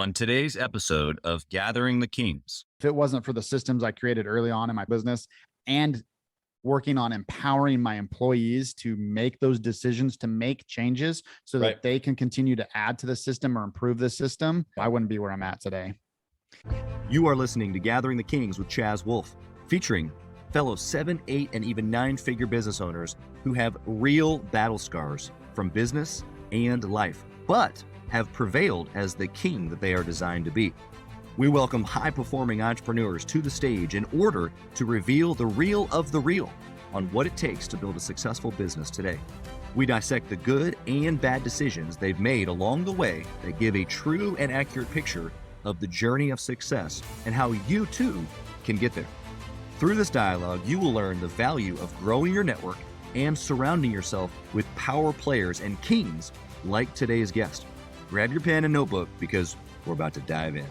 On today's episode of Gathering the Kings. If it wasn't for the systems I created early on in my business and working on empowering my employees to make those decisions, to make changes so that they can continue to add to the system or improve the system, I wouldn't be where I'm at today. You are listening to Gathering the Kings with Chaz Wolfe, featuring fellow 7, 8, and even 9-figure business owners who have real battle scars from business and life, but have prevailed as the king that they are designed to be. We welcome high-performing entrepreneurs to the stage in order to reveal the real of the real on what it takes to build a successful business today. We dissect the good and bad decisions they've made along the way that give a true and accurate picture of the journey of success and how you too can get there. Through this dialogue, you will learn the value of growing your network and surrounding yourself with power players and kings like today's guest. Grab your pen and notebook because we're about to dive in.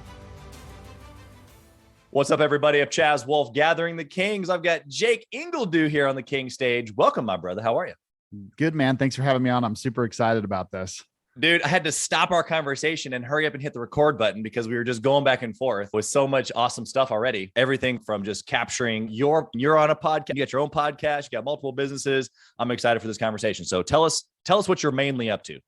What's up, everybody? I'm Chaz Wolfe, Gathering the Kings. I've got Jake Ingledue here on the King stage. Welcome, my brother. How are you? Good, man. Thanks for having me on. I'm super excited about this. Dude, I had to stop our conversation and hurry up and hit the record button because we were just going back and forth with so much awesome stuff already. Everything from just capturing you're on a podcast, you got your own podcast, you got multiple businesses. I'm excited for this conversation. So tell us what you're mainly up to.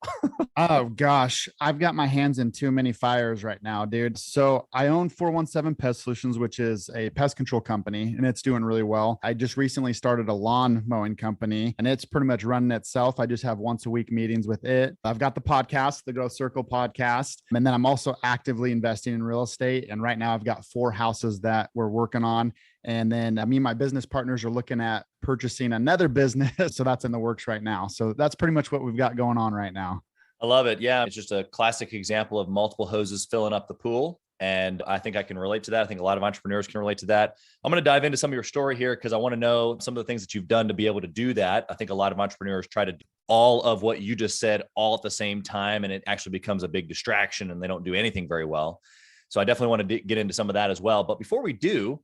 Oh gosh, I've got my hands in too many fires right now, dude. So I own 417 Pest Solutions, which is a pest control company, and it's doing really well. I just recently started a lawn mowing company, and it's pretty much running itself. I just have once a week meetings with it. I've got the podcast, the Growth Circle podcast, and then I'm also actively investing in real estate. And right now I've got 4 houses that we're working on. And then me and my business partners are looking at purchasing another business. So that's in the works right now. So that's pretty much what we've got going on right now. I love it. Yeah. It's just a classic example of multiple hoses filling up the pool. And I think I can relate to that. I think a lot of entrepreneurs can relate to that. I'm going to dive into some of your story here because I want to know some of the things that you've done to be able to do that. I think a lot of entrepreneurs try to do all of what you just said all at the same time, and it actually becomes a big distraction and they don't do anything very well. So I definitely want to get into some of that as well. But before we do,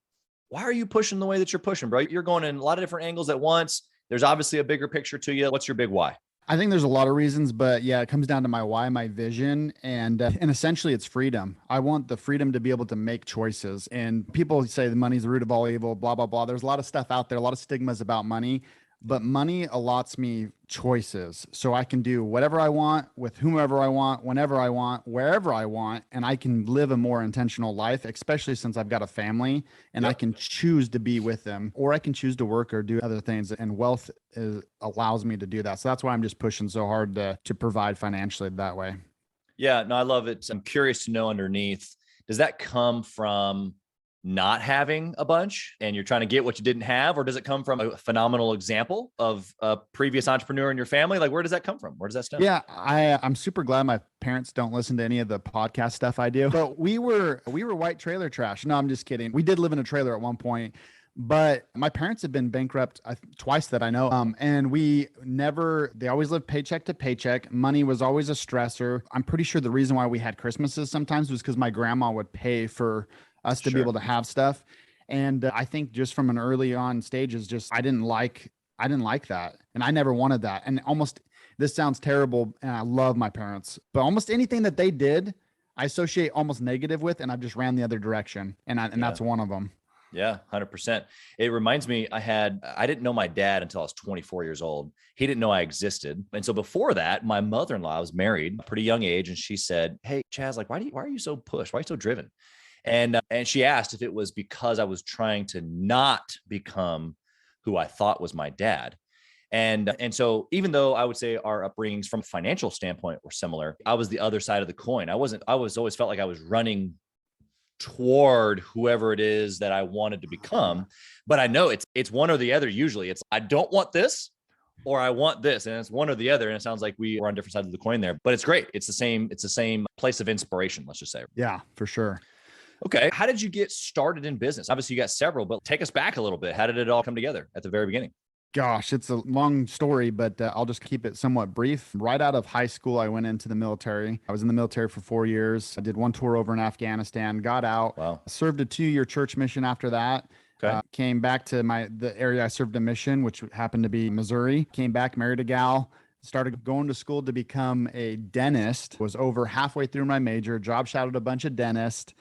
why are you pushing the way that you're pushing, bro? You're going in a lot of different angles at once. There's obviously a bigger picture to you. What's your big why? I think there's a lot of reasons, but yeah, it comes down to my why, my vision, and essentially it's freedom. I want the freedom to be able to make choices. And people say the money's the root of all evil, blah, blah, blah. There's a lot of stuff out there, a lot of stigmas about money, but money allots me choices. So I can do whatever I want with whomever I want, whenever I want, wherever I want, and I can live a more intentional life, especially since I've got a family and I can choose to be with them, or I can choose to work or do other things. And wealth allows me to do that. So that's why I'm just pushing so hard to provide financially that way. Yeah, no, I love it. I'm curious to know underneath, does that come from not having a bunch and you're trying to get what you didn't have? Or does it come from a phenomenal example of a previous entrepreneur in your family? Like, where does that come from? Where does that stem? Yeah, I'm super glad my parents don't listen to any of the podcast stuff I do. But we were white trailer trash. No, I'm just kidding. We did live in a trailer at one point, but my parents have been bankrupt twice that I know. And they always lived paycheck to paycheck. Money was always a stressor. I'm pretty sure the reason why we had Christmases sometimes was because my grandma would pay for us to be able to have stuff. And I think just from an early on stage is just, I didn't like that. And I never wanted that. And this sounds terrible. And I love my parents, but almost anything that they did, I associate almost negative with, and I've just ran the other direction. And that's one of them. Yeah, 100%. It reminds me, I didn't know my dad until I was 24 years old. He didn't know I existed. And so before that, my mother-in-law was married at a pretty young age. And she said, "Hey, Chaz, like, why are you so pushed? Why are you so driven?" And she asked if it was because I was trying to not become who I thought was my dad. And so even though I would say our upbringings from a financial standpoint were similar, I was the other side of the coin. I always felt like I was running toward whoever it is that I wanted to become. But I know it's one or the other. Usually it's, I don't want this or I want this, and it's one or the other. And it sounds like we were on different sides of the coin there, but it's great. It's the same place of inspiration. Let's just say. Yeah, for sure. Okay. How did you get started in business? Obviously you got several, but take us back a little bit. How did it all come together at the very beginning? Gosh, it's a long story, but I'll just keep it somewhat brief. Right out of high school, I went into the military. I was in the military for 4 years. I did one tour over in Afghanistan, got out, served a 2-year church mission after that. Came back to the area I served a mission, which happened to be Missouri. Came back, married a gal, started going to school to become a dentist, was over halfway through my major, job shadowed a bunch of dentists,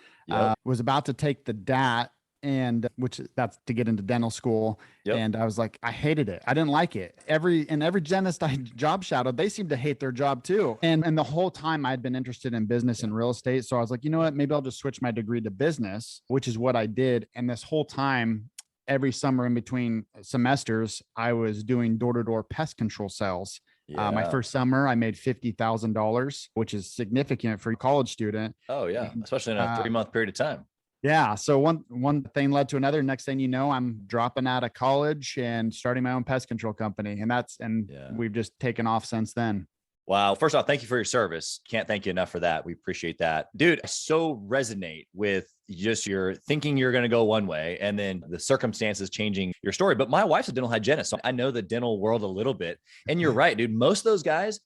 was about to take the DAT, and which that's to get into dental school. And I was like, I hated it. I didn't like it. Every dentist I job shadowed, they seemed to hate their job too. And the whole time I'd been interested in business and real estate. So I was like, you know what, maybe I'll just switch my degree to business, which is what I did. And this whole time, every summer in between semesters, I was doing door-to-door pest control sales. My first summer, I made $50,000, which is significant for a college student. Oh yeah. Especially in a 3-month period of time. Yeah. So one thing led to another. Next thing you know, I'm dropping out of college and starting my own pest control company. And we've just taken off since then. Wow. First off, thank you for your service. Can't thank you enough for that. We appreciate that. Dude, I so resonate with just your thinking you're going to go one way and then the circumstances changing your story. But my wife's a dental hygienist, so I know the dental world a little bit. And you're right, dude. Most of those guys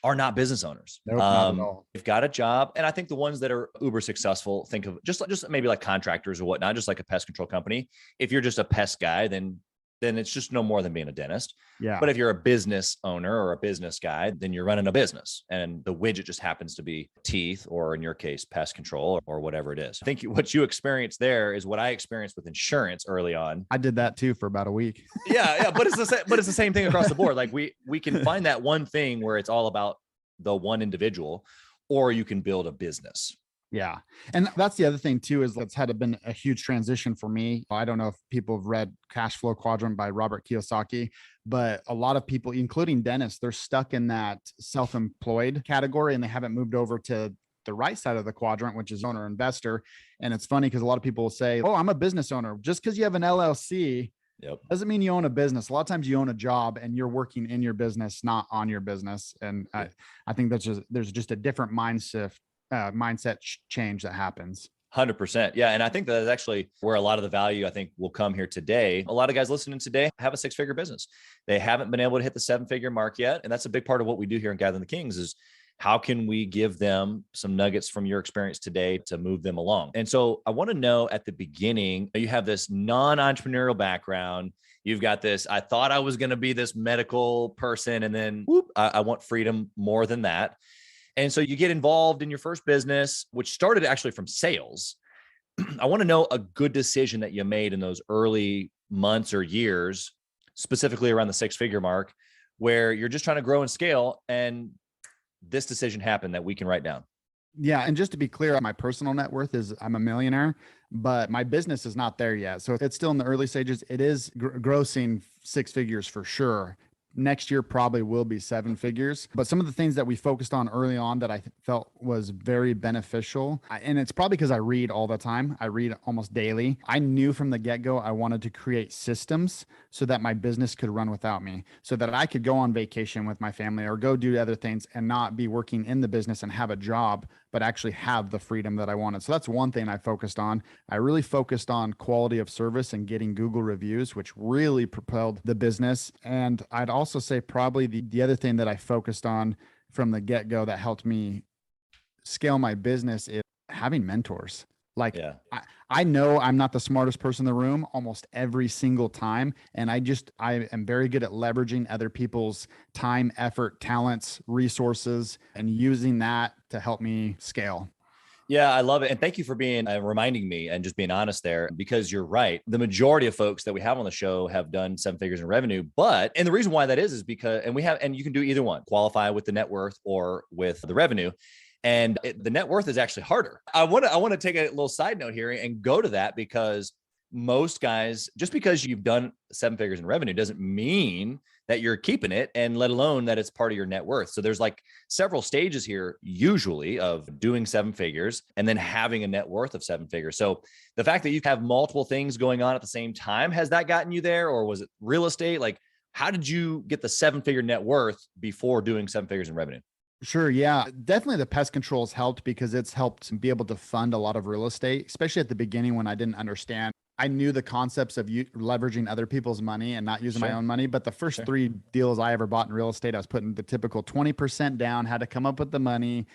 are not business owners. Nope, not at all. They've got a job. And I think the ones that are uber successful, think of just maybe like contractors or whatnot, just like a pest control company. If you're just a pest guy, then it's just no more than being a dentist. Yeah. But if you're a business owner or a business guy, then you're running a business and the widget just happens to be teeth, or in your case, pest control or whatever it is. I think what you experienced there is what I experienced with insurance early on. I did that too for about a week. Yeah. But it's the same thing across the board. Like we can find that one thing where it's all about the one individual, or you can build a business. Yeah. And that's the other thing too, is that's been a huge transition for me. I don't know if people have read Cash Flow Quadrant by Robert Kiyosaki, but a lot of people, including dentists, they're stuck in that self-employed category and they haven't moved over to the right side of the quadrant, which is owner investor. And it's funny because a lot of people will say, oh, I'm a business owner. Just because you have an LLC doesn't mean you own a business. A lot of times you own a job and you're working in your business, not on your business. And I think there's just a different mindset change that happens. 100%. Yeah. And I think that's actually where a lot of the value I think will come here today. A lot of guys listening today have a 6-figure business. They haven't been able to hit the 7-figure mark yet. And that's a big part of what we do here in Gathering the Kings is how can we give them some nuggets from your experience today to move them along? And so I want to know at the beginning, you have this non-entrepreneurial background. You've got this, I thought I was going to be this medical person and then I want freedom more than that. And so you get involved in your first business, which started actually from sales. I want to know a good decision that you made in those early months or years, specifically around the 6-figure mark, where you're just trying to grow and scale. And this decision happened that we can write down. Yeah. And just to be clear, my personal net worth is I'm a millionaire, but my business is not there yet. So it's still in the early stages. It is grossing 6 figures for sure. Next year probably will be 7 figures. But some of the things that we focused on early on that I felt was very beneficial, and it's probably because I read all the time. I read almost daily. I knew from the get-go I wanted to create systems so that my business could run without me, so that I could go on vacation with my family or go do other things and not be working in the business and have a job, but actually have the freedom that I wanted. So that's one thing I focused on. I really focused on quality of service and getting Google reviews, which really propelled the business. And I'd also say probably the other thing that I focused on from the get-go that helped me scale my business is having mentors. Like I know I'm not the smartest person in the room almost every single time. And I am very good at leveraging other people's time, effort, talents, resources, and using that to help me scale. Yeah, I love it. And thank you for being reminding me and just being honest there, because you're right. The majority of folks that we have on the show have done 7 figures in revenue, and the reason why that is because, and you can do either one, qualify with the net worth or with the revenue. And the net worth is actually harder. I want to take a little side note here and go to that, because most guys, just because you've done 7 figures in revenue doesn't mean that you're keeping it, and let alone that it's part of your net worth. So there's like several stages here, usually, of doing 7 figures and then having a net worth of 7 figures. So the fact that you have multiple things going on at the same time, has that gotten you there? Or was it real estate? Like, how did you get the 7-figure net worth before doing 7 figures in revenue? Sure. Yeah, definitely the pest control has helped, because it's helped be able to fund a lot of real estate, especially at the beginning when I didn't understand. I knew the concepts of leveraging other people's money and not using my own money. But the first 3 deals I ever bought in real estate, I was putting the typical 20% down, had to come up with the money,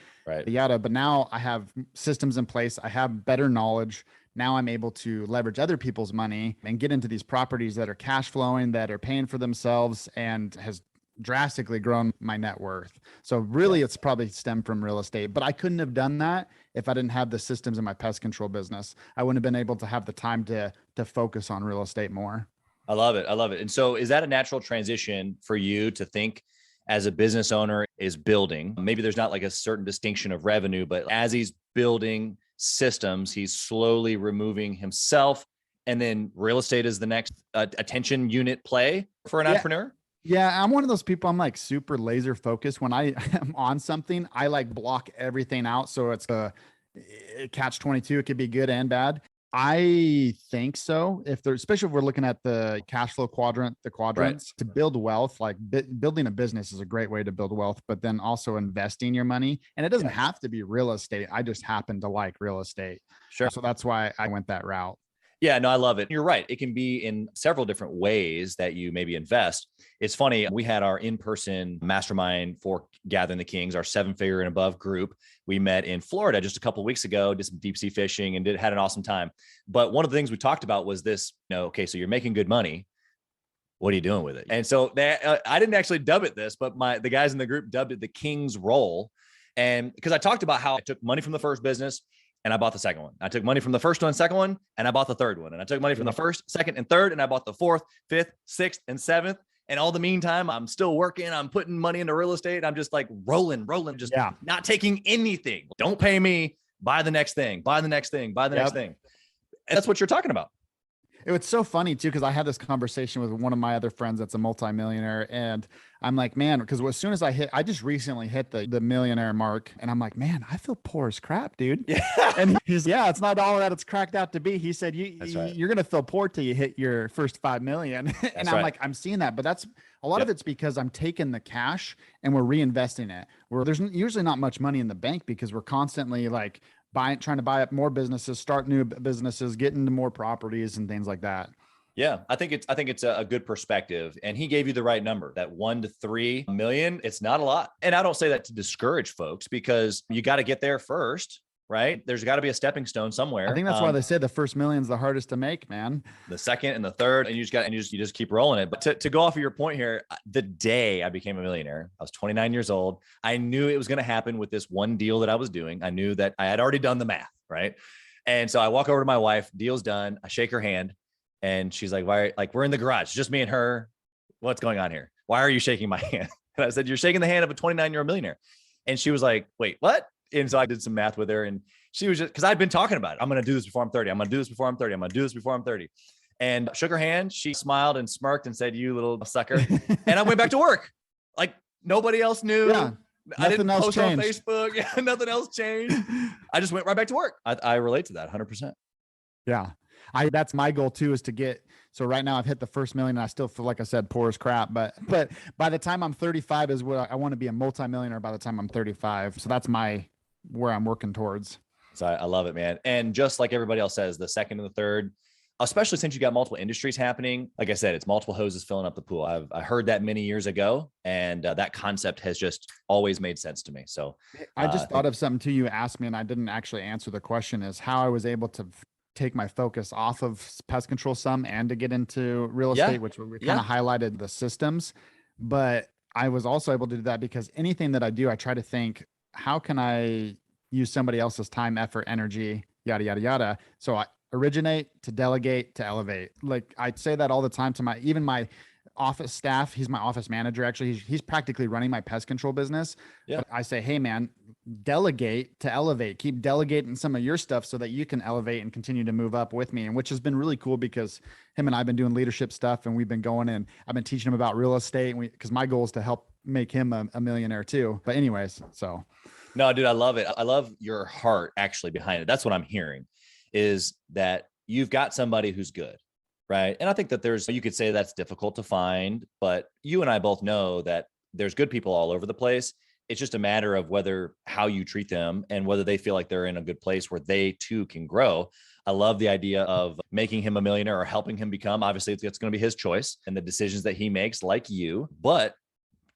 yada. But now I have systems in place. I have better knowledge. Now I'm able to leverage other people's money and get into these properties that are cash flowing, that are paying for themselves, and has drastically grown my net worth. So really it's probably stemmed from real estate, but I couldn't have done that if I didn't have the systems in my pest control business. I wouldn't have been able to have the time to focus on real estate more. I love it. I love it. And so is that a natural transition for you to think as a business owner is building? Maybe there's not like a certain distinction of revenue, but as he's building systems, he's slowly removing himself. And then real estate is the next attention unit play for an entrepreneur? Yeah, I'm one of those people. I'm like super laser focused. When I am on something, I like block everything out. So it's a catch 22. It could be good and bad. I think so. Especially if we're looking at the cash flow quadrant, the quadrants, right, to build wealth, like building a business is a great way to build wealth, but then also investing your money. And it doesn't have to be real estate. I just happen to like real estate. Sure. So that's why I went that route. Yeah, no, I love it. You're right. It can be in several different ways that you maybe invest. It's funny. We had our in-person mastermind for Gathering the Kings, our 7-figure and above group. We met in Florida just a couple of weeks ago, did some deep sea fishing and had an awesome time. But one of the things we talked about was this, okay, so you're making good money. What are you doing with it? And so I didn't actually dub it this, but the guys in the group dubbed it the King's role. And because I talked about how I took money from the first business and I bought the second one. I took money from the first one, second one, and I bought the third one. And I took money from the first, second, and third, and I bought the fourth, fifth, sixth, and seventh. And all the meantime, I'm still working. I'm putting money into real estate. I'm just like rolling, just not taking anything. Don't pay me. Buy the next thing. Buy the next thing. Buy the next thing. And that's what you're talking about. It was so funny too, because I had this conversation with one of my other friends that's a multimillionaire, and I'm like, man, because as soon as I just recently hit the millionaire mark, and I'm like, man, I feel poor as crap, dude. Yeah. And he's, it's not all that it's cracked out to be. He said, you're gonna feel poor till you hit your first 5 million. And I'm like, I'm seeing that, but that's a lot of it's because I'm taking the cash and we're reinvesting it. Where there's usually not much money in the bank because we're constantly like trying to buy up more businesses, start new businesses, get into more properties and things like that. Yeah, I think it's a good perspective. And he gave you the right number, that 1 to 3 million. It's not a lot. And I don't say that to discourage folks because you got to get there first, right? There's got to be a stepping stone somewhere. I think that's why they say the first million's the hardest to make, man. The second and the third, and you just keep rolling it. But to go off of your point here, the day I became a millionaire, I was 29 years old. I knew it was going to happen with this one deal that I was doing. I knew that I had already done the math, right? And so I walk over to my wife, deal's done. I shake her hand. And she's like, why? Like, we're in the garage, just me and her. What's going on here? Why are you shaking my hand? And I said, you're shaking the hand of a 29-year-old millionaire. And she was like, wait, what? And so I did some math with her. And she was just, because I'd been talking about it. I'm going to do this before I'm 30. I'm going to do this before I'm 30. I'm going to do this before I'm 30. And shook her hand. She smiled and smirked and said, you little sucker. And I went back to work. Like nobody else knew. Yeah. I didn't post on Facebook. Yeah, nothing else changed. I just went right back to work. I relate to that 100%. Yeah. That's my goal too, is to get, so right now I've hit the first million and I still feel like I said poor as crap, but by the time I'm 35 is what I want to be, a multimillionaire by the time I'm 35. So that's where I'm working towards. So I love it, man. And just like everybody else says, the second and the third, especially since you got multiple industries happening, like I said, it's multiple hoses filling up the pool. I heard that many years ago, and that concept has just always made sense to me. So I just thought of something too. You asked me and I didn't actually answer the question, is how I was able to take my focus off of pest control some and to get into real estate, which we kind of highlighted the systems, but I was also able to do that because anything that I do, I try to think, how can I use somebody else's time, effort, energy, yada, yada, yada. So I originate to delegate to elevate. Like I say that all the time to even my office staff. He's my office manager. Actually, he's practically running my pest control business. Yeah. But I say, hey man, delegate to elevate, keep delegating some of your stuff so that you can elevate and continue to move up with me. And which has been really cool because him and I've been doing leadership stuff and we've been going and I've been teaching him about real estate because my goal is to help make him a millionaire too. But anyways, so. No, dude, I love it. I love your heart actually behind it. That's what I'm hearing, is that you've got somebody who's good. Right. And I think that you could say that's difficult to find, but you and I both know that there's good people all over the place. It's just a matter of how you treat them and whether they feel like they're in a good place where they too can grow. I love the idea of making him a millionaire or helping him become. Obviously, it's going to be his choice and the decisions that he makes, like you, but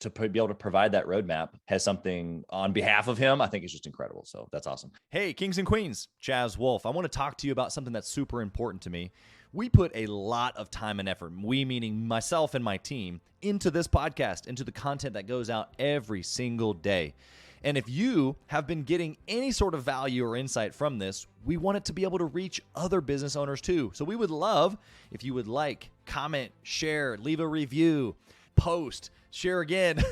to be able to provide that roadmap has something on behalf of him, I think is just incredible. So that's awesome. Hey, Kings and Queens, Chaz Wolfe. I want to talk to you about something that's super important to me. We put a lot of time and effort, we meaning myself and my team, into this podcast, into the content that goes out every single day. And if you have been getting any sort of value or insight from this, we want it to be able to reach other business owners too. So we would love if you would like, comment, share, leave a review, post, share again,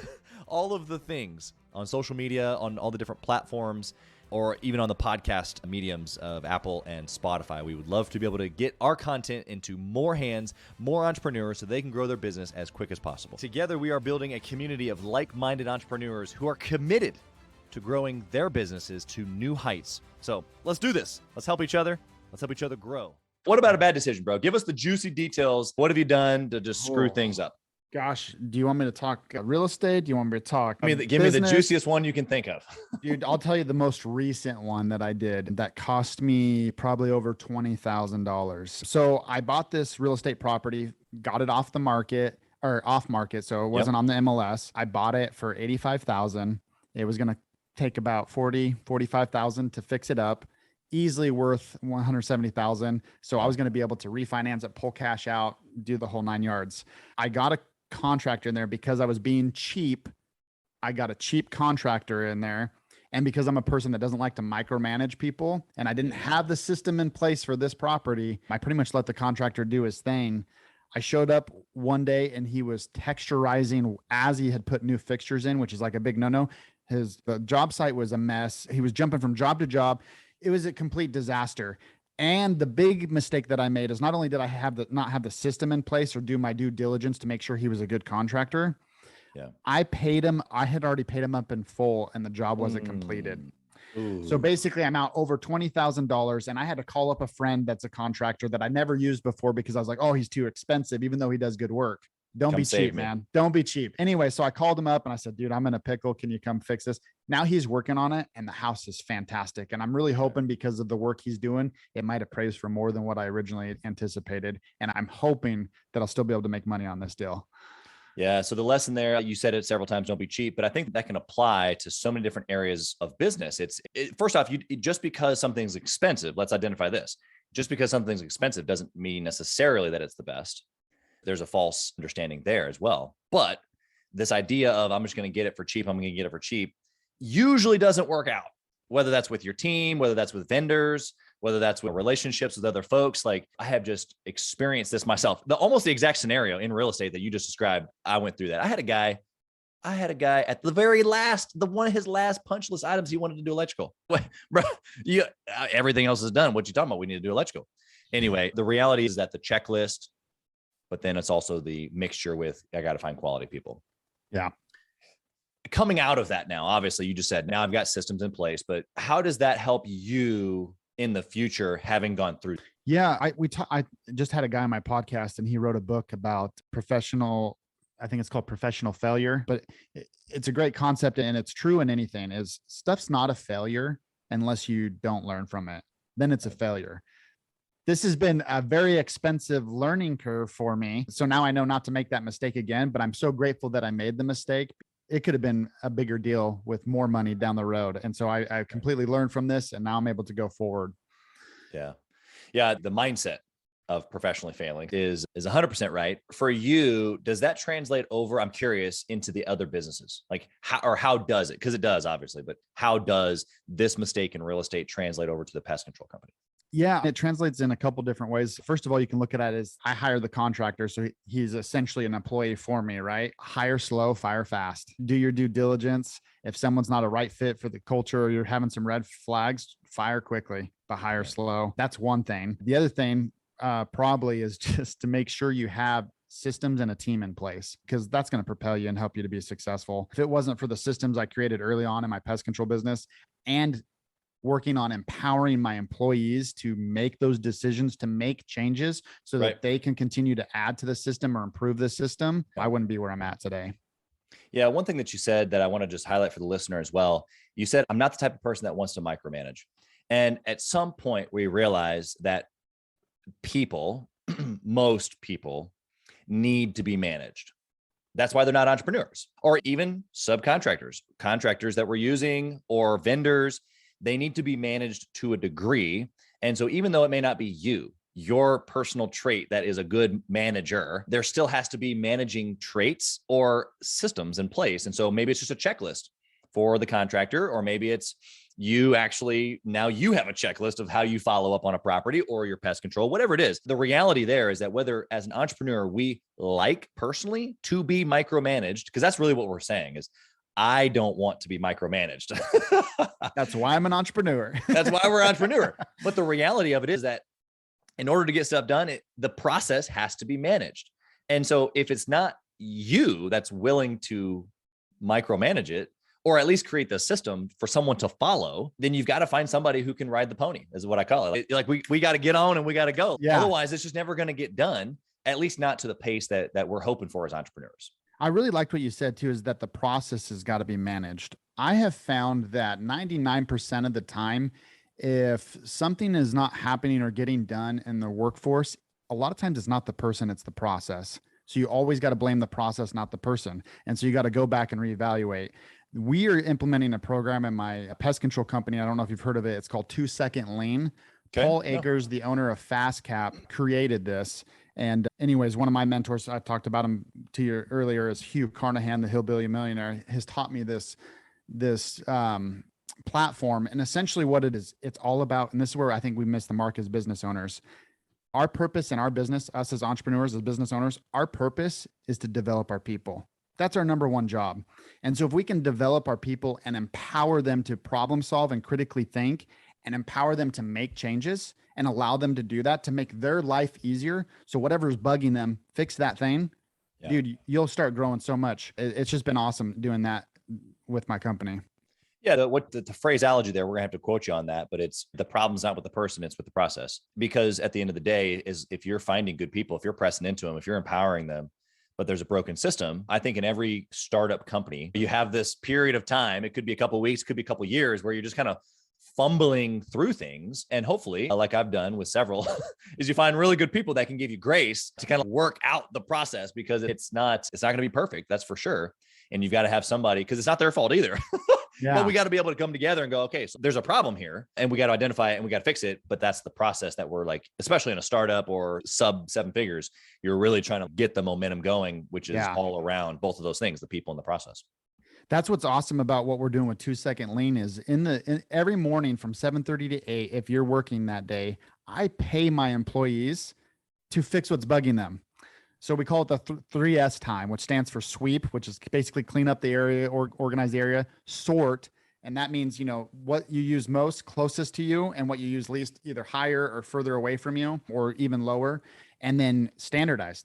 all of the things on social media, on all the different platforms, or even on the podcast mediums of Apple and Spotify. We would love to be able to get our content into more hands, more entrepreneurs, so they can grow their business as quick as possible. Together, we are building a community of like-minded entrepreneurs who are committed to growing their businesses to new heights. So let's do this. Let's help each other. Let's help each other grow. What about a bad decision, bro? Give us the juicy details. What have you done to just screw things up? Gosh, do you want me to talk real estate? Do you want me to talk Give me the juiciest one you can think of. Dude, I'll tell you the most recent one that I did that cost me probably over $20,000. So I bought this real estate property, got it off market, so it wasn't on the MLS. I bought it for $85,000. It was going to take about $45,000 to fix it up. Easily worth $170,000. So I was going to be able to refinance it, pull cash out, do the whole 9 yards. I got a contractor in there because I was being cheap. I got a cheap contractor in there. And because I'm a person that doesn't like to micromanage people and I didn't have the system in place for this property, I pretty much let the contractor do his thing. I showed up one day and he was texturizing as he had put new fixtures in, which is like a big no-no. The job site was a mess. He was jumping from job to job. It was a complete disaster. And the big mistake that I made is not only did I not have the system in place or do my due diligence to make sure he was a good contractor. Yeah. I had already paid him up in full and the job wasn't completed. Ooh. So basically I'm out over $20,000 and I had to call up a friend that's a contractor that I never used before because I was like, oh, he's too expensive, even though he does good work. Don't be cheap, man. Don't be cheap. Anyway, so I called him up and I said, dude, I'm in a pickle. Can you come fix this? Now he's working on it and the house is fantastic. And I'm really hoping because of the work he's doing, it might appraise for more than what I originally anticipated. And I'm hoping that I'll still be able to make money on this deal. Yeah. So the lesson there, you said it several times, don't be cheap, but I think that can apply to so many different areas of business. First off, just because something's expensive, let's identify this. Just because something's expensive doesn't mean necessarily that it's the best. There's a false understanding there as well. But this idea of I'm just going to get it for cheap, I'm going to get it for cheap, usually doesn't work out, whether that's with your team, whether that's with vendors, whether that's with relationships with other folks. Like I have just experienced this myself. Almost the exact scenario in real estate that you just described. I went through that. I had a guy at the very last, one of his last punch list items, he wanted to do electrical. Bro, everything else is done. What you talking about? We need to do electrical. Anyway, the reality is that the checklist, but then it's also the mixture with, I got to find quality people. Yeah. Coming out of that now, obviously you just said, now I've got systems in place, but how does that help you in the future, having gone through? Yeah. I just had a guy on my podcast and he wrote a book about I think it's called professional failure, but it's a great concept and it's true in anything. Is stuff's not a failure unless you don't learn from it. Then it's a failure. This has been a very expensive learning curve for me. So now I know not to make that mistake again, but I'm so grateful that I made the mistake. It could have been a bigger deal with more money down the road. And so I completely learned from this and now I'm able to go forward. Yeah. Yeah. The mindset of professionally failing is 100% right. For you, does that translate over, I'm curious, into the other businesses? Like how does it? Because it does, obviously, but how does this mistake in real estate translate over to the pest control company? Yeah, it translates in a couple different ways. First of all, you can look at it as I hire the contractor. So he's essentially an employee for me, right? Hire slow, fire fast. Do your due diligence. If someone's not a right fit for the culture or you're having some red flags, fire quickly, but hire slow. That's one thing. The other thing probably is just to make sure you have systems and a team in place, because that's going to propel you and help you to be successful. If it wasn't for the systems I created early on in my pest control business and working on empowering my employees to make those decisions, to make changes so that they can continue to add to the system or improve the system, I wouldn't be where I'm at today. Yeah. One thing that you said that I want to just highlight for the listener as well, you said, I'm not the type of person that wants to micromanage. And at some point we realize that people, most people need to be managed. That's why they're not entrepreneurs or even subcontractors, contractors that we're using or vendors. They need to be managed to a degree. And so even though it may not be you, your personal trait that is a good manager, there still has to be managing traits or systems in place. And so maybe it's just a checklist for the contractor, or maybe it's you actually, now you have a checklist of how you follow up on a property or your pest control, whatever it is. The reality there is that whether as an entrepreneur, we like personally to be micromanaged, because that's really what we're saying is, I don't want to be micromanaged. That's why I'm an entrepreneur. That's why we're an entrepreneur. But the reality of it is that in order to get stuff done, the process has to be managed. And so if it's not you that's willing to micromanage it, or at least create the system for someone to follow, then you've got to find somebody who can ride the pony, is what I call it. Like we got to get on and we got to go. Yeah. Otherwise, it's just never going to get done, at least not to the pace that we're hoping for as entrepreneurs. I really liked what you said too, is that the process has got to be managed. I have found that 99% of the time, if something is not happening or getting done in the workforce, a lot of times it's not the person, it's the process. So you always got to blame the process, not the person. And so you got to go back and reevaluate. We are implementing a program in my pest control company. I don't know if you've heard of it. It's called 2 Second Lane. Okay. Paul Akers, the owner of Fast Cap, created this. And anyways, one of my mentors, I talked about him to you earlier, is Hugh Carnahan, the Hillbilly Millionaire, has taught me this platform. And essentially what it is, it's all about, and this is where I think we miss the mark as business owners. Our purpose in our business, us as entrepreneurs, as business owners, our purpose is to develop our people. That's our number one job. And so if we can develop our people and empower them to problem solve and critically think, and empower them to make changes and allow them to do that, to make their life easier. So whatever's bugging them, fix that thing. Yeah. Dude, you'll start growing so much. It's just been awesome doing that with my company. Yeah, the phraseology there, we're gonna have to quote you on that, but it's the problem's not with the person, it's with the process. Because at the end of the day, is if you're finding good people, if you're pressing into them, if you're empowering them, but there's a broken system. I think in every startup company, you have this period of time. It could be a couple of weeks, could be a couple of years, where you're just kind of fumbling through things. And hopefully, like I've done with several, is you find really good people that can give you grace to kind of work out the process, because it's not going to be perfect. That's for sure. And you've got to have somebody, because it's not their fault either. Yeah. But we got to be able to come together and go, okay, so there's a problem here and we got to identify it and we got to fix it. But that's the process that we're like, especially in a startup or sub 7 figures, you're really trying to get the momentum going, which is all around both of those things, the people and the process. That's what's awesome about what we're doing with 2 Second Lane is in every morning from 7:30 to 8, if you're working that day, I pay my employees to fix what's bugging them. So we call it the 3S time, which stands for sweep, which is basically clean up the area or organize the area, sort. And that means, what you use most closest to you and what you use least, either higher or further away from you or even lower. And then standardize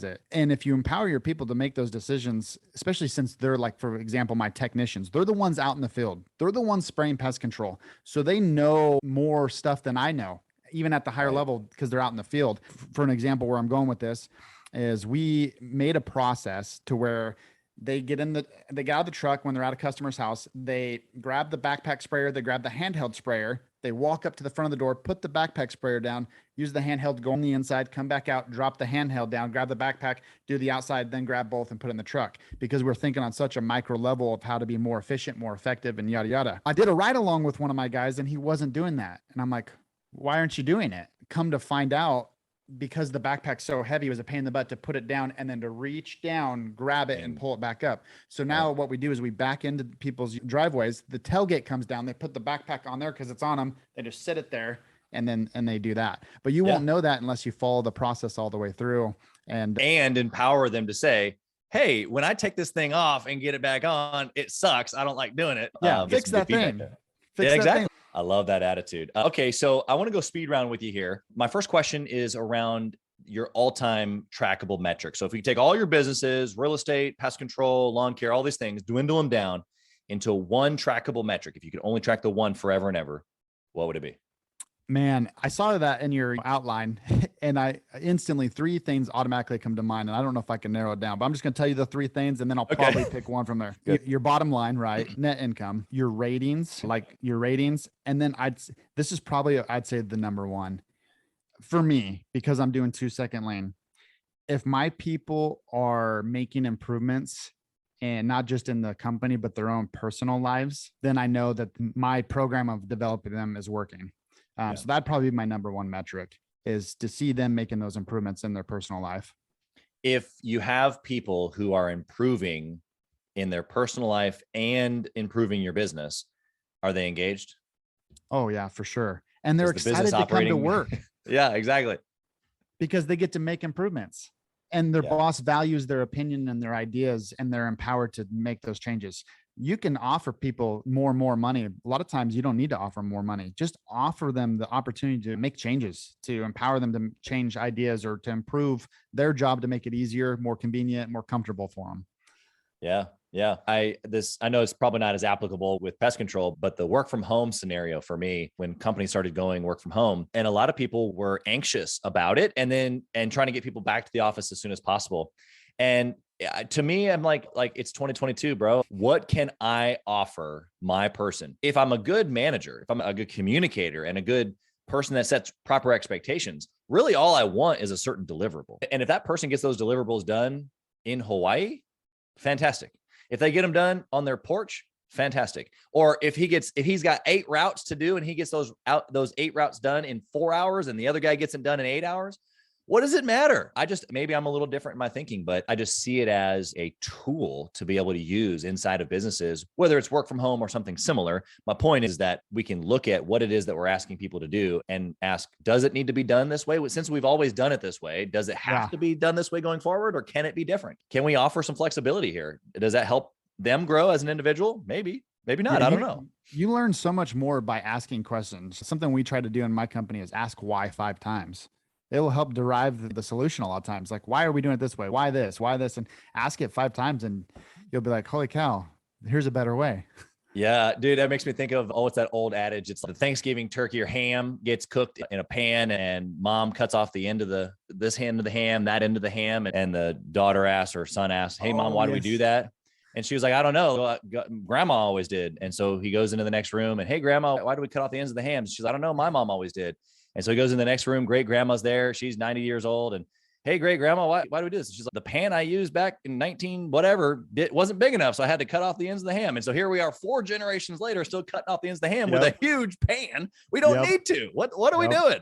it. And if you empower your people to make those decisions, especially since they're like, for example, my technicians, they're the ones out in the field. They're the ones spraying pest control. So they know more stuff than I know, even at the higher level, because they're out in the field. For an example, where I'm going with this is we made a process to where they get out of the truck when they're at a customer's house, they grab the backpack sprayer, they grab the handheld sprayer, they walk up to the front of the door, put the backpack sprayer down, use the handheld, go on the inside, come back out, drop the handheld down, grab the backpack, do the outside, then grab both and put it in the truck, because we're thinking on such a micro level of how to be more efficient, more effective, and yada, yada. I did a ride along with one of my guys and he wasn't doing that. And I'm like, why aren't you doing it? Come to find out, because the backpack's so heavy, it was a pain in the butt to put it down and then to reach down, grab it and pull it back up. So now what we do is we back into people's driveways. The tailgate comes down. They put the backpack on there because it's on them. They just sit it there and they do that. But you won't know that unless you follow the process all the way through and empower them to say, hey, when I take this thing off and get it back on, it sucks. I don't like doing it. Fix that thing. Exactly. I love that attitude. Okay, so I want to go speed round with you here. My first question is around your all-time trackable metrics. So if you take all your businesses, real estate, pest control, lawn care, all these things, dwindle them down into one trackable metric. If you could only track the one forever and ever, what would it be? Man, I saw that in your outline and I instantly 3 things automatically come to mind. And I don't know if I can narrow it down, but I'm just going to tell you the 3 things and then I'll probably pick one from there. Your bottom line, right? Net income, your ratings. And then this is probably, I'd say the number one for me, because I'm doing 2 Second Lane. If my people are making improvements and not just in the company, but their own personal lives, then I know that my program of developing them is working. So that'd probably be my number one metric. is to see them making those improvements in their personal life. If you have people who are improving in their personal life and improving your business, are they engaged? Oh yeah, for sure. And they're Is the business excited to come to operating? work Yeah, exactly. because they get to make improvements, and their Yeah. boss values their opinion and their ideas, and they're empowered to make those changes. You can offer people more and more money. A lot of times you don't need to offer more money. Just offer them the opportunity to make changes, to empower them to change ideas or to improve their job, to make it easier, more convenient, more comfortable for them. Yeah. Yeah. I know it's probably not as applicable with pest control, but the work from home scenario for me, when companies started going work from home, and a lot of people were anxious about it and trying to get people back to the office as soon as possible. And to me, I'm like it's 2022, bro. What can I offer my person? If I'm a good manager, if I'm a good communicator and a good person that sets proper expectations, really all I want is a certain deliverable. And if that person gets those deliverables done in Hawaii, fantastic. If they get them done on their porch, fantastic. Or if he's got 8 routes to do and he gets those 8 routes done in 4 hours and the other guy gets it done in 8 hours, what does it matter? Maybe I'm a little different in my thinking, but I just see it as a tool to be able to use inside of businesses, whether it's work from home or something similar. My point is that we can look at what it is that we're asking people to do and ask, does it need to be done this way? Since we've always done it this way, does it have to be done this way going forward, or can it be different? Can we offer some flexibility here? Does that help them grow as an individual? Maybe not. I don't know. You learn so much more by asking questions. Something we try to do in my company is ask why 5 times. It will help derive the solution a lot of times. Like, why are we doing it this way? Why this? Why this? And ask it 5 times and you'll be like, holy cow, here's a better way. Yeah, dude, that makes me think of, it's that old adage. It's the Thanksgiving turkey or ham gets cooked in a pan and mom cuts off the end of this end of the ham, that end of the ham. And the daughter asks or son asks, hey, mom, why do we do that? And she was like, I don't know. Grandma always did. And so he goes into the next room and, hey, grandma, why do we cut off the ends of the hams? She's like, I don't know. My mom always did. And so he goes in the next room. Great grandma's there. She's 90 years old. And hey, great grandma, why do we do this? She's like, the pan I used back in 19 whatever, it wasn't big enough. So I had to cut off the ends of the ham. And so here we are 4 generations later, still cutting off the ends of the ham with a huge pan. We don't need to. What are we doing?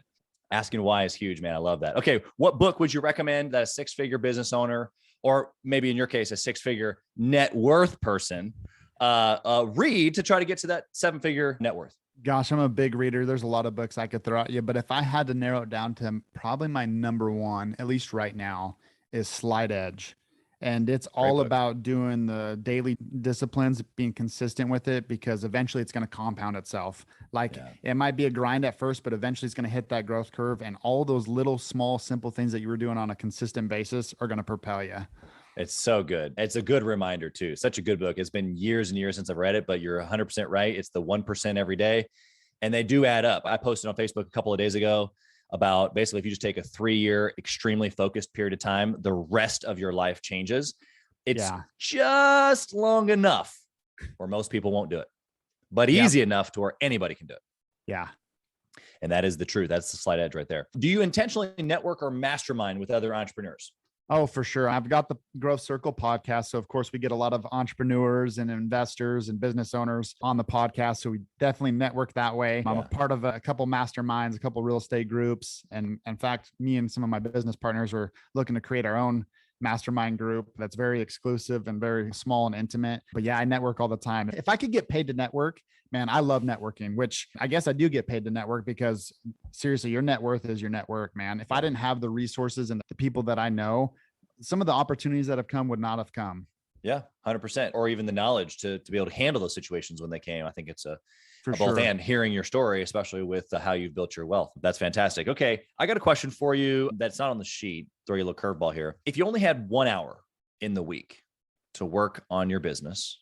Asking why is huge, man. I love that. Okay. What book would you recommend that a 6-figure business owner, or maybe in your case, a 6-figure net worth person, read to try to get to that 7-figure net worth? Gosh, I'm a big reader. There's a lot of books I could throw at you, but if I had to narrow it down to probably my number one, at least right now, is Slide Edge. And it's all about doing the daily disciplines, being consistent with it, because eventually it's going to compound itself. It might be a grind at first, but eventually it's going to hit that growth curve. And all those little, small, simple things that you were doing on a consistent basis are going to propel you. It's so good. It's a good reminder too. Such a good book. It's been years and years since I've read it, but you're 100% right. It's the 1% every day, and they do add up. I posted on Facebook a couple of days ago about basically if you just take a 3-year extremely focused period of time, the rest of your life changes. It's just long enough where most people won't do it, but easy enough to where anybody can do it. Yeah. And that is the truth. That's the Slide Edge right there. Do you intentionally network or mastermind with other entrepreneurs? Oh, for sure. I've got the Growth Circle podcast. So of course we get a lot of entrepreneurs and investors and business owners on the podcast. So we definitely network that way. I'm a part of a couple masterminds, a couple real estate groups. And in fact, me and some of my business partners were looking to create our own mastermind group that's very exclusive and very small and intimate. But yeah, I network all the time. If I could get paid to network, man, I love networking, which I guess I do get paid to network, because seriously, your net worth is your network, man. If I didn't have the resources and the people that I know, some of the opportunities that have come would not have come. Yeah, 100%. Or even the knowledge to be able to handle those situations when they came. I think it's a both and hearing your story, especially with how you've built your wealth. That's fantastic. Okay. I got a question for you that's not on the sheet. Throw you a little curveball here. If you only had 1 hour in the week to work on your business,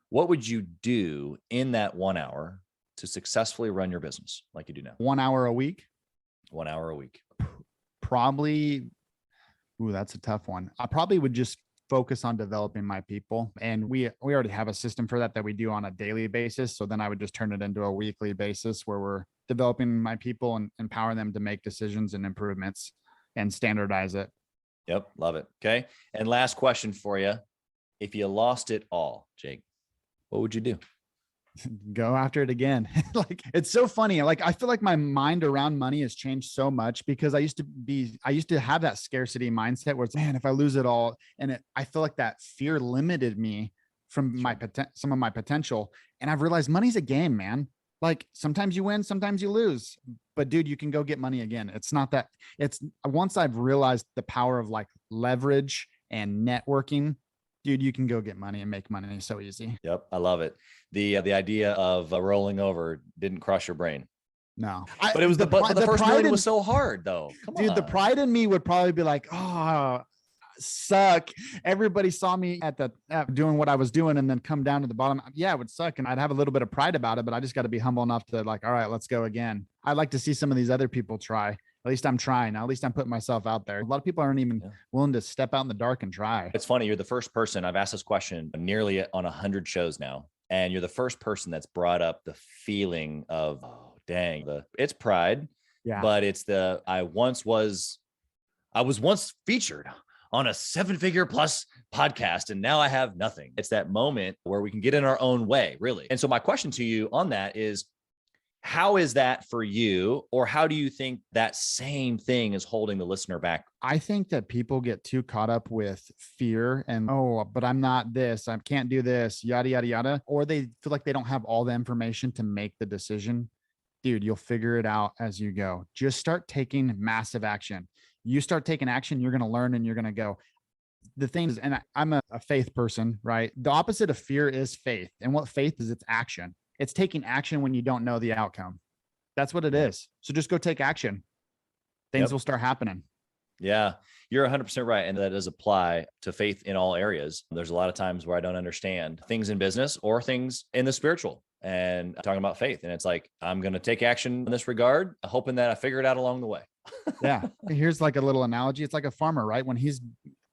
what would you do in that 1 hour to successfully run your business like you do now? 1 hour a week? 1 hour a week. Probably. Ooh, that's a tough one. I probably would just focus on developing my people. And we already have a system for that we do on a daily basis. So then I would just turn it into a weekly basis where we're developing my people and empowering them to make decisions and improvements and standardize it. Yep. Love it. Okay. And last question for you. If you lost it all, Jake, what would you do? Go after it again. Like, it's so funny. Like, I feel like my mind around money has changed so much because I used to have that scarcity mindset where it's, man, if I lose it all, and I feel like that fear limited me from some of my potential. And I've realized money's a game, man. Like, sometimes you win, sometimes you lose, but dude, you can go get money again. It's not that. It's once I've realized the power of like leverage and networking, dude, you can go get money and make money so easy. Yep. I love it. The idea of rolling over didn't cross your brain. No, but it was the first million was so hard though. Come on. The pride in me would probably be like, oh, suck. Everybody saw me at doing what I was doing and then come down to the bottom. Yeah, it would suck. And I'd have a little bit of pride about it, but I just got to be humble enough to like, all right, let's go again. I'd like to see some of these other people try. At least I'm trying. At least I'm putting myself out there. A lot of people aren't even willing to step out in the dark and try. It's funny. You're the first person. I've asked this question nearly on 100 shows now. And you're the first person that's brought up the feeling of, oh, dang, it's pride. Yeah. But it's I was once featured on a 7-figure plus podcast, and now I have nothing. It's that moment where we can get in our own way, really. And so my question to you on that is, how is that for you? Or how do you think that same thing is holding the listener back? I think that people get too caught up with fear and, oh, but I'm not this, I can't do this, yada, yada, yada. Or they feel like they don't have all the information to make the decision. Dude, you'll figure it out as you go. Just start taking massive action. You start taking action, you're going to learn and you're going to go. The thing is, and I'm a faith person, right? The opposite of fear is faith. And what faith is, it's action. It's taking action when you don't know the outcome. That's what it is. So just go take action. Things will start happening. Yeah, you're 100% right. And that does apply to faith in all areas. There's a lot of times where I don't understand things in business or things in the spiritual, and I'm talking about faith. And it's like, I'm going to take action in this regard, hoping that I figure it out along the way. Yeah. Here's like a little analogy. It's like a farmer, right? When he's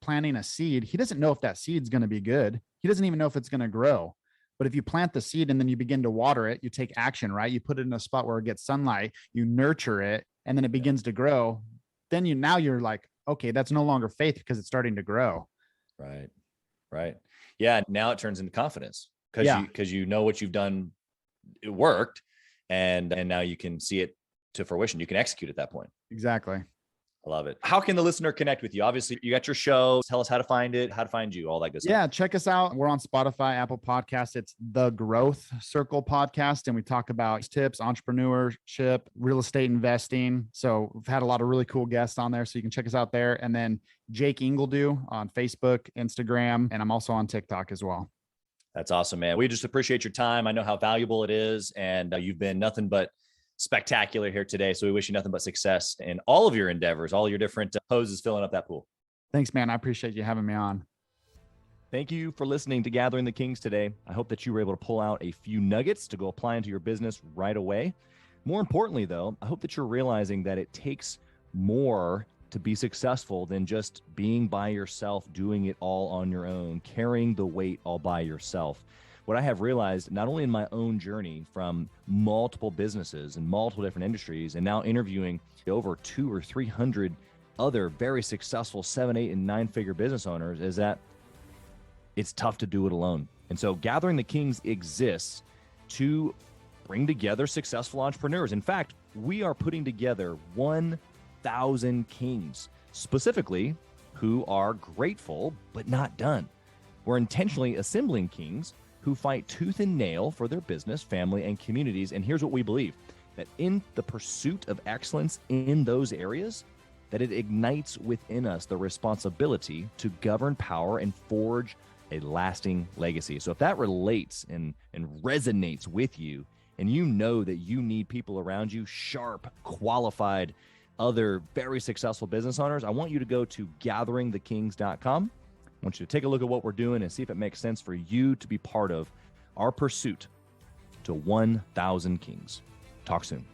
planting a seed, he doesn't know if that seed's going to be good. He doesn't even know if it's going to grow. But if you plant the seed and then you begin to water it, you take action, right? You put it in a spot where it gets sunlight, you nurture it, and then it begins to grow. Then you're like, okay, that's no longer faith because it's starting to grow. Right. Right. Yeah. Now it turns into confidence because you know what you've done, it worked. And now you can see it to fruition. You can execute at that point. Exactly. I love it. How can the listener connect with you? Obviously, you got your show. Tell us how to find it, how to find you, all that good stuff. Yeah, check us out. We're on Spotify, Apple Podcasts. It's the Growth Circle podcast. And we talk about tips, entrepreneurship, real estate investing. So we've had a lot of really cool guests on there. So you can check us out there. And then Jake Ingledue on Facebook, Instagram, and I'm also on TikTok as well. That's awesome, man. We just appreciate your time. I know how valuable it is. And you've been nothing but spectacular here today. So we wish you nothing but success in all of your endeavors, all your different hoses filling up that pool. Thanks, man. I appreciate you having me on. Thank you for listening to Gathering the Kings today. I hope that you were able to pull out a few nuggets to go apply into your business right away. More importantly, though, I hope that you're realizing that it takes more to be successful than just being by yourself, doing it all on your own, carrying the weight all by yourself. What I have realized, not only in my own journey from multiple businesses and multiple different industries, and now interviewing over 200 or 300 other very successful 7, 8, and 9-figure business owners, is that it's tough to do it alone. And so Gathering the Kings exists to bring together successful entrepreneurs. In fact, we are putting together 1,000 kings, specifically who are grateful but not done. We're intentionally assembling kings who fight tooth and nail for their business, family, and communities. And here's what we believe, that in the pursuit of excellence in those areas, that it ignites within us the responsibility to govern power and forge a lasting legacy. So if that relates and resonates with you, and you know that you need people around you, sharp, qualified, other very successful business owners, I want you to go to gatheringthekings.com. I want you to take a look at what we're doing and see if it makes sense for you to be part of our pursuit to 1,000 kings. Talk soon.